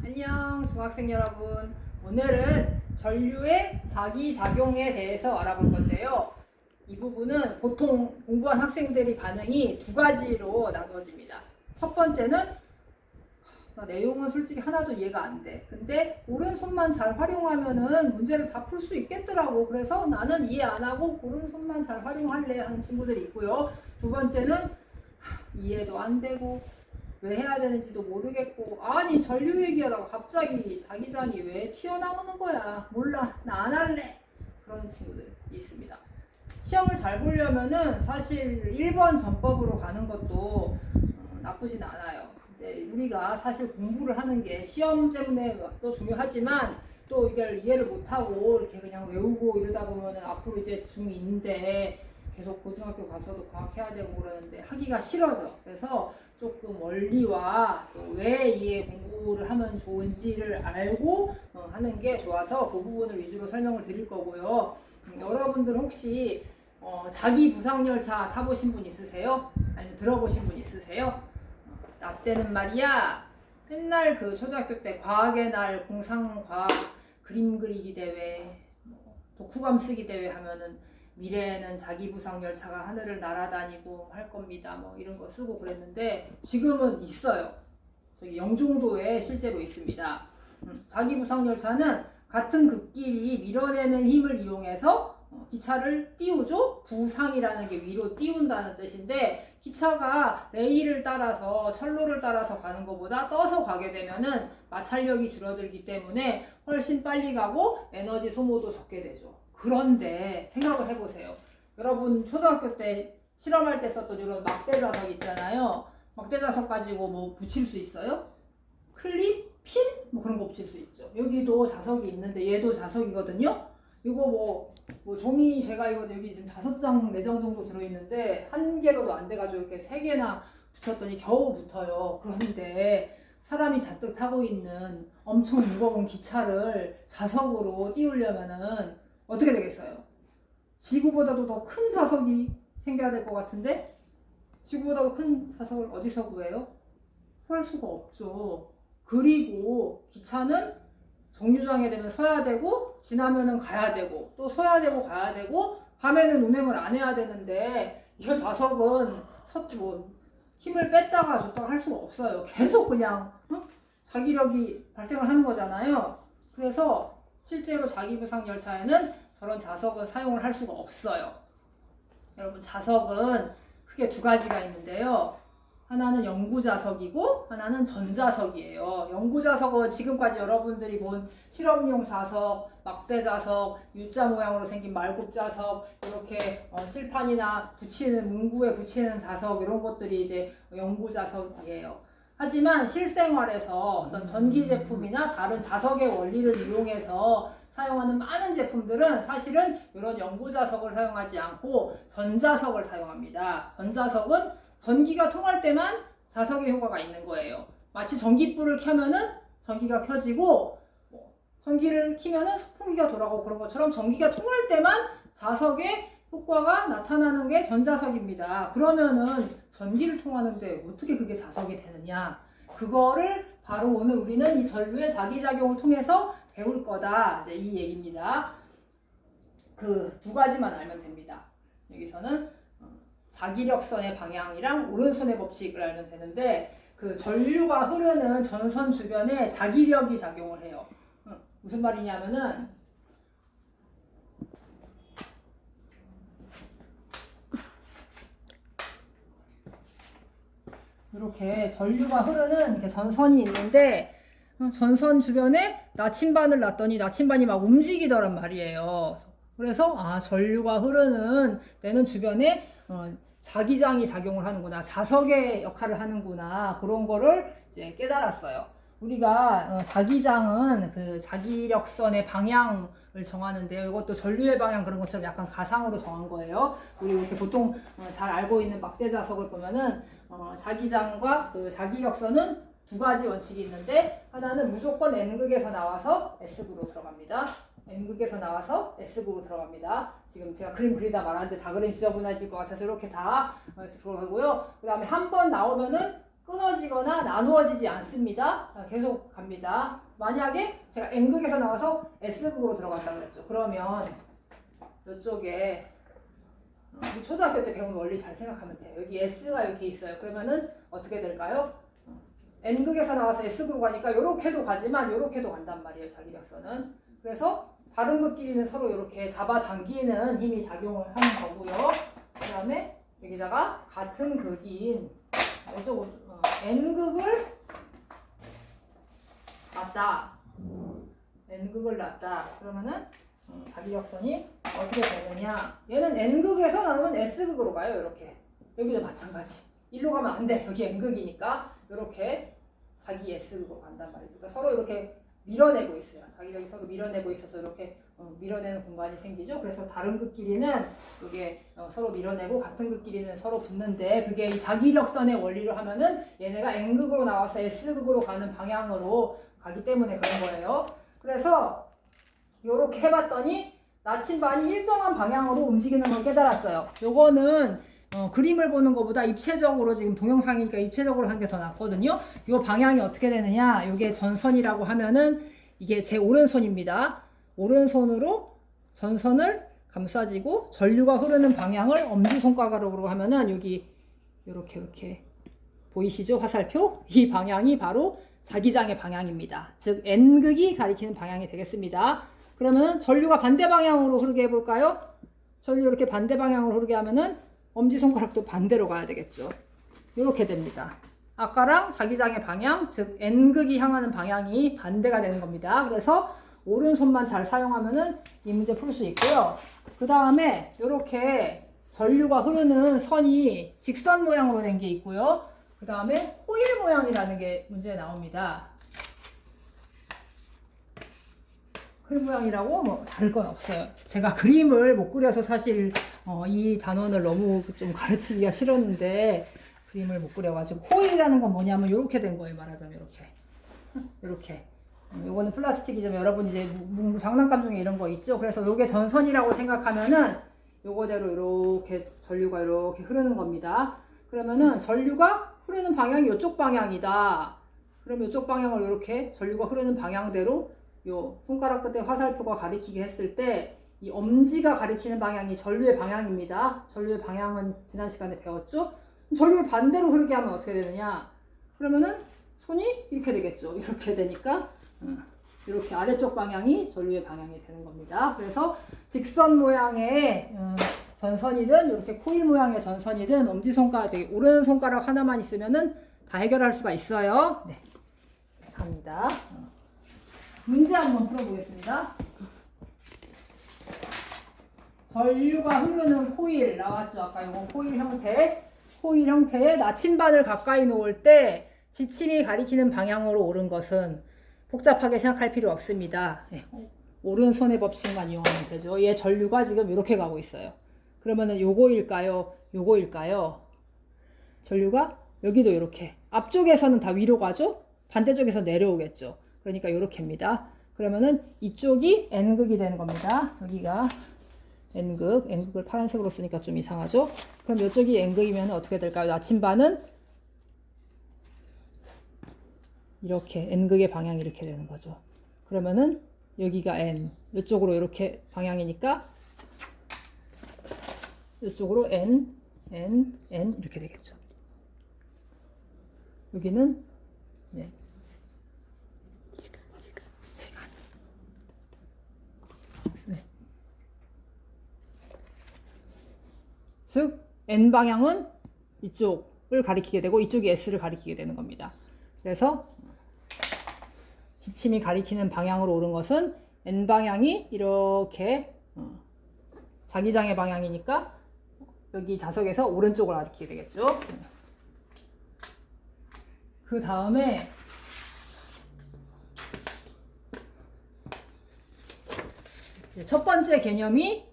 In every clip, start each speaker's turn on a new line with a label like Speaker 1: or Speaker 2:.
Speaker 1: 안녕 중학생 여러분. 오늘은 전류의 자기작용에 대해서 알아볼 건데요. 이 부분은 보통 공부한 학생들이 반응이 두 가지로 나누어집니다. 첫 번째는 내용은 솔직히 하나도 이해가 안 돼. 근데 오른손만 잘 활용하면은 문제를 다 풀 수 있겠더라고. 그래서 나는 이해 안 하고 오른손만 잘 활용할래 하는 친구들이 있고요. 두 번째는 이해도 안 되고 왜 해야 되는지도 모르겠고, 아니 전류 얘기하다가 갑자기 자기장이 왜 튀어나오는 거야. 몰라, 나 안 할래. 그런 친구들이 있습니다. 시험을 잘 보려면은 사실 1번 전법으로 가는 것도 나쁘진 않아요. 근데 우리가 사실 공부를 하는 게 시험 때문에 또 중요하지만 또 이걸 이해를 못하고 이렇게 그냥 외우고 이러다 보면은 앞으로 이제 중2인데 계속 고등학교 가서도 과학해야 되고 그러는데 하기가 싫어져. 그래서 조금 원리와 또 왜 이해 공부를 하면 좋은지를 알고 하는 게 좋아서 그 부분을 위주로 설명을 드릴 거고요. 여러분들 혹시 자기 부상열차 타보신 분 있으세요? 아니면 들어보신 분 있으세요? 나 때는 말이야 맨날 그 초등학교 때 과학의 날 공상과학 그림 그리기 대회 독후감 쓰기 대회 하면은 미래에는 자기 부상 열차가 하늘을 날아다니고 할 겁니다. 뭐 이런 거 쓰고 그랬는데 지금은 있어요. 저기 영종도에 실제로 있습니다. 자기 부상 열차는 같은 극끼리 밀어내는 힘을 이용해서 기차를 띄우죠. 부상이라는 게 위로 띄운다는 뜻인데 기차가 레일을 따라서 철로를 따라서 가는 것보다 떠서 가게 되면은 마찰력이 줄어들기 때문에 훨씬 빨리 가고 에너지 소모도 적게 되죠. 그런데 생각을 해보세요. 여러분 초등학교 때 실험할 때 썼던 이런 막대 자석 있잖아요. 막대 자석 가지고 뭐 붙일 수 있어요? 클립? 핀? 뭐 그런 거 붙일 수 있죠. 여기도 자석이 있는데 얘도 자석이거든요. 이거 뭐 종이 제가 이거 여기 지금 5장, 4장 정도 들어있는데 한 개로도 안 돼가지고 이렇게 3개나 붙였더니 겨우 붙어요. 그런데 사람이 잔뜩 타고 있는 엄청 무거운 기차를 자석으로 띄우려면은 어떻게 되겠어요? 지구보다도 더 큰 자석이 생겨야 될 것 같은데 지구보다도 큰 자석을 어디서 구해요? 구할 수가 없죠. 그리고 기차는 정류장에 되면 서야 되고 지나면은 가야 되고 또 서야 되고 가야 되고 밤에는 운행을 안 해야 되는데 이 자석은 뭐 힘을 뺐다가 줬다가 할 수가 없어요. 계속 그냥 자기력이 발생을 하는 거잖아요. 그래서 실제로 자기부상 열차에는 저런 자석은 사용을 할 수가 없어요. 여러분 자석은 크게 두 가지가 있는데요. 하나는 영구자석이고 하나는 전자석이에요. 영구자석은 지금까지 여러분들이 본 실험용 자석, 막대자석, U자 모양으로 생긴 말굽자석, 이렇게 칠판이나 붙이는 문구에 붙이는 자석 이런 것들이 이제 영구자석이에요. 하지만 실생활에서 어떤 전기 제품이나 다른 자석의 원리를 이용해서 사용하는 많은 제품들은 사실은 이런 영구자석을 사용하지 않고 전자석을 사용합니다. 전자석은 전기가 통할 때만 자석의 효과가 있는 거예요. 마치 전기불을 켜면은 전기가 켜지고 전기를 켜면은 선풍기가 돌아가고 그런 것처럼 전기가 통할 때만 자석의 효과가 나타나는 게 전자석입니다. 그러면은 전기를 통하는데 어떻게 그게 자석이 되느냐? 그거를 바로 오늘 우리는 이 전류의 자기작용을 통해서 배울 거다. 이제 이 얘기입니다. 그 두 가지만 알면 됩니다. 여기서는 자기력선의 방향이랑 오른손의 법칙을 알면 되는데 그 전류가 흐르는 전선 주변에 자기력이 작용을 해요. 무슨 말이냐면은 이렇게 전류가 흐르는 이렇게 전선이 있는데 전선 주변에 나침반을 놨더니 나침반이 막 움직이더란 말이에요. 그래서 전류가 흐르는 데는 주변에 자기장이 작용을 하는구나, 자석의 역할을 하는구나, 그런 거를 이제 깨달았어요. 우리가 자기장은 그 자기력선의 방향을 정하는데요. 이것도 전류의 방향 그런 것처럼 약간 가상으로 정한 거예요. 우리 이렇게 보통 잘 알고 있는 막대 자석을 보면은 자기장과 그 자기력선은 두 가지 원칙이 있는데 하나는 무조건 N극에서 나와서 S극으로 들어갑니다. N극에서 나와서 S극으로 들어갑니다. 지금 제가 그림 그리다 말하는데 다 그림 지저분해질 것 같아서 이렇게 다 들어가고요. 그 다음에 한 번 나오면은 끊어지거나 나누어지지 않습니다. 계속 갑니다. 만약에 제가 N극에서 나와서 S극으로 들어간다고 그랬죠. 그러면 이쪽에 초등학교 때 배운 원리 잘 생각하면 돼요. 여기 S가 이렇게 있어요. 그러면은 어떻게 될까요? N극에서 나와서 S극으로 가니까 이렇게도 가지만 이렇게도 간단 말이에요. 자기력선은. 그래서 다른 극끼리는 서로 이렇게 잡아당기는 힘이 작용을 하는 거고요. 그 다음에 여기다가 같은 극인 이쪽으로 N극을 놨다. N극을 놨다. 그러면은 자기력선이 어떻게 되느냐. 얘는 N극에서 나오면 S극으로 가요. 이렇게. 여기도 마찬가지. 일로 가면 안 돼. 여기 N극이니까 이렇게 자기 S극으로 간단 말이죠. 그러니까 서로 이렇게 밀어내고 있어요. 자기력이 서로 밀어내고 있어서 이렇게 밀어내는 공간이 생기죠. 그래서 다른 극끼리는 이게 서로 밀어내고 같은 극끼리는 서로 붙는데 그게 이 자기력선의 원리로 하면은 얘네가 N극으로 나와서 S극으로 가는 방향으로 가기 때문에 그런 거예요. 그래서 요렇게 해봤더니 나침반이 일정한 방향으로 움직이는 걸 깨달았어요. 요거는 그림을 보는 것보다 입체적으로 지금 동영상이니까 입체적으로 한 게 더 낫거든요. 요 방향이 어떻게 되느냐. 요게 전선이라고 하면은 이게 제 오른손입니다. 오른손으로 전선을 감싸지고 전류가 흐르는 방향을 엄지손가락으로 하면은 여기 요렇게 보이시죠? 화살표? 이 방향이 바로 자기장의 방향입니다. 즉 N극이 가리키는 방향이 되겠습니다. 그러면 전류가 반대 방향으로 흐르게 해볼까요? 전류 이렇게 반대 방향으로 흐르게 하면은 엄지손가락도 반대로 가야 되겠죠. 이렇게 됩니다. 아까랑 자기장의 방향, 즉 N극이 향하는 방향이 반대가 되는 겁니다. 그래서 오른손만 잘 사용하면은 이 문제 풀 수 있고요. 그 다음에 이렇게 전류가 흐르는 선이 직선 모양으로 된 게 있고요. 그 다음에 코일 모양이라는 게 문제에 나옵니다. 코일 모양이라고 뭐 다를 건 없어요. 제가 그림을 못 그려서 사실 이 단원을 너무 좀 가르치기가 싫었는데 그림을 못 그려가지고 코일이라는 건 뭐냐면 이렇게 된 거예요. 말하자면 이렇게 요거는 플라스틱이지만 여러분 이제 장난감 중에 이런 거 있죠. 그래서 요게 전선이라고 생각하면은 요거대로 이렇게 전류가 이렇게 흐르는 겁니다. 그러면은 전류가 흐르는 방향이 이쪽 방향이다. 그럼 이쪽 방향으로 이렇게 전류가 흐르는 방향대로 요 손가락 끝에 화살표가 가리키게 했을 때 이 엄지가 가리키는 방향이 전류의 방향입니다. 전류의 방향은 지난 시간에 배웠죠? 전류를 반대로 흐르게 하면 어떻게 되느냐? 그러면은 손이 이렇게 되겠죠. 이렇게 되니까 이렇게 아래쪽 방향이 전류의 방향이 되는 겁니다. 그래서 직선 모양의 전선이든 이렇게 코일 모양의 전선이든 엄지손가락, 오른손가락 하나만 있으면은 다 해결할 수가 있어요. 네, 감사합니다. 문제 한번 풀어보겠습니다. 전류가 흐르는 코일 나왔죠. 아까 이건 코일 형태의 나침반을 가까이 놓을 때 지침이 가리키는 방향으로 오른 것은 복잡하게 생각할 필요 없습니다. 네. 오른손의 법칙만 이용하면 되죠. 얘 전류가 지금 이렇게 가고 있어요. 그러면은 요거일까요? 전류가 여기도 이렇게. 앞쪽에서는 다 위로 가죠? 반대쪽에서 내려오겠죠. 그러니까 요렇게입니다. 그러면은 이쪽이 N극이 되는 겁니다. 여기가 N극을 파란색으로 쓰니까 좀 이상하죠? 그럼 이쪽이 N극이면 어떻게 될까요? 나침반은 이렇게 N극의 방향이 이렇게 되는 거죠. 그러면은 여기가 N, 이쪽으로 이렇게 방향이니까 이쪽으로 N 이렇게 되겠죠. 여기는 네. 네. 즉 N 방향은 이쪽을 가리키게 되고 이쪽이 S를 가리키게 되는 겁니다. 그래서 지침이 가리키는 방향으로 오른 것은 N 방향이 이렇게 자기장의 방향이니까 여기 자석에서 오른쪽을 가리키게 되겠죠. 그 다음에 첫 번째 개념이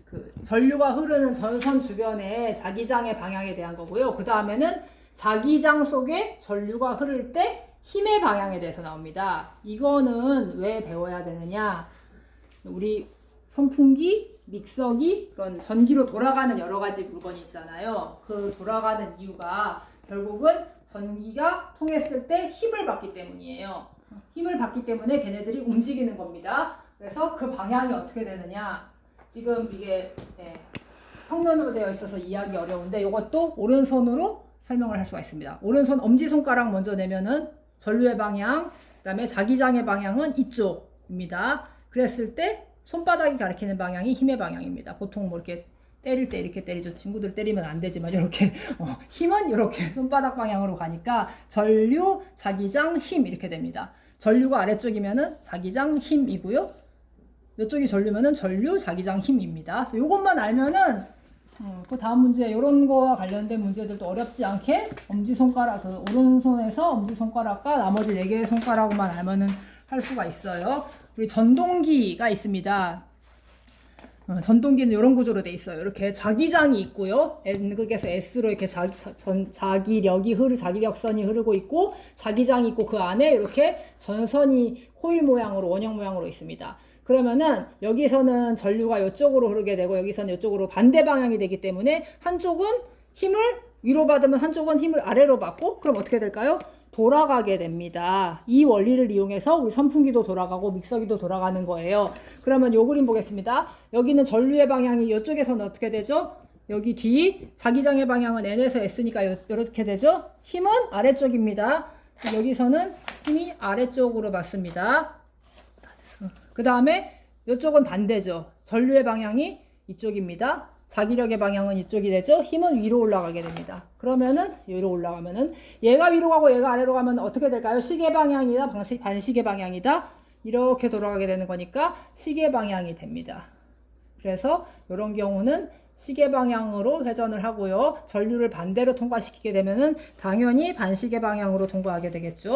Speaker 1: 그 전류가 흐르는 전선 주변의 자기장의 방향에 대한 거고요. 그 다음에는 자기장 속에 전류가 흐를 때 힘의 방향에 대해서 나옵니다. 이거는 왜 배워야 되느냐? 우리 선풍기, 믹서기, 그런 전기로 돌아가는 여러 가지 물건이 있잖아요. 그 돌아가는 이유가 결국은 전기가 통했을 때 힘을 받기 때문이에요. 힘을 받기 때문에 걔네들이 움직이는 겁니다. 그래서 그 방향이 어떻게 되느냐. 지금 이게 평면으로 되어 있어서 이해하기 어려운데 이것도 오른손으로 설명을 할 수가 있습니다. 오른손 엄지손가락 먼저 내면은 전류의 방향, 그 다음에 자기장의 방향은 이쪽입니다. 그랬을 때 손바닥이 가리키는 방향이 힘의 방향입니다. 보통 뭐 이렇게 때릴 때 이렇게 때리죠. 친구들 때리면 안 되지만 이렇게 힘은 이렇게 손바닥 방향으로 가니까 전류, 자기장, 힘 이렇게 됩니다. 전류가 아래쪽이면은 자기장, 힘이고요. 이쪽이 전류면은 전류, 자기장, 힘입니다. 이것만 알면은 그 다음 문제 이런 거와 관련된 문제들도 어렵지 않게 엄지손가락 그 오른손에서 엄지손가락과 나머지 4개의 손가락만 알면은 할 수가 있어요. 우리 전동기가 있습니다. 전동기는 이런 구조로 돼 있어요. 이렇게 자기장이 있고요. N극에서 S로 이렇게 자기력선이 흐르고 있고 자기장이 있고 그 안에 이렇게 전선이 코일 모양으로 원형 모양으로 있습니다. 그러면은 여기서는 전류가 이쪽으로 흐르게 되고 여기서는 이쪽으로 반대 방향이 되기 때문에 한쪽은 힘을 위로 받으면 한쪽은 힘을 아래로 받고 그럼 어떻게 될까요? 돌아가게 됩니다. 이 원리를 이용해서 우리 선풍기도 돌아가고 믹서기도 돌아가는 거예요. 그러면 요 그림 보겠습니다. 여기는 전류의 방향이 이쪽에서는 어떻게 되죠? 여기 뒤 자기장의 방향은 N에서 S니까 이렇게 되죠? 힘은 아래쪽입니다. 여기서는 힘이 아래쪽으로 받습니다. 그 다음에 이쪽은 반대죠. 전류의 방향이 이쪽입니다. 자기력의 방향은 이쪽이 되죠. 힘은 위로 올라가게 됩니다. 그러면은 위로 올라가면은 얘가 위로 가고 얘가 아래로 가면 어떻게 될까요? 시계 방향이다, 반시계 방향이다. 이렇게 돌아가게 되는 거니까 시계 방향이 됩니다. 그래서 이런 경우는 시계 방향으로 회전을 하고요. 전류를 반대로 통과시키게 되면은 당연히 반시계 방향으로 통과하게 되겠죠.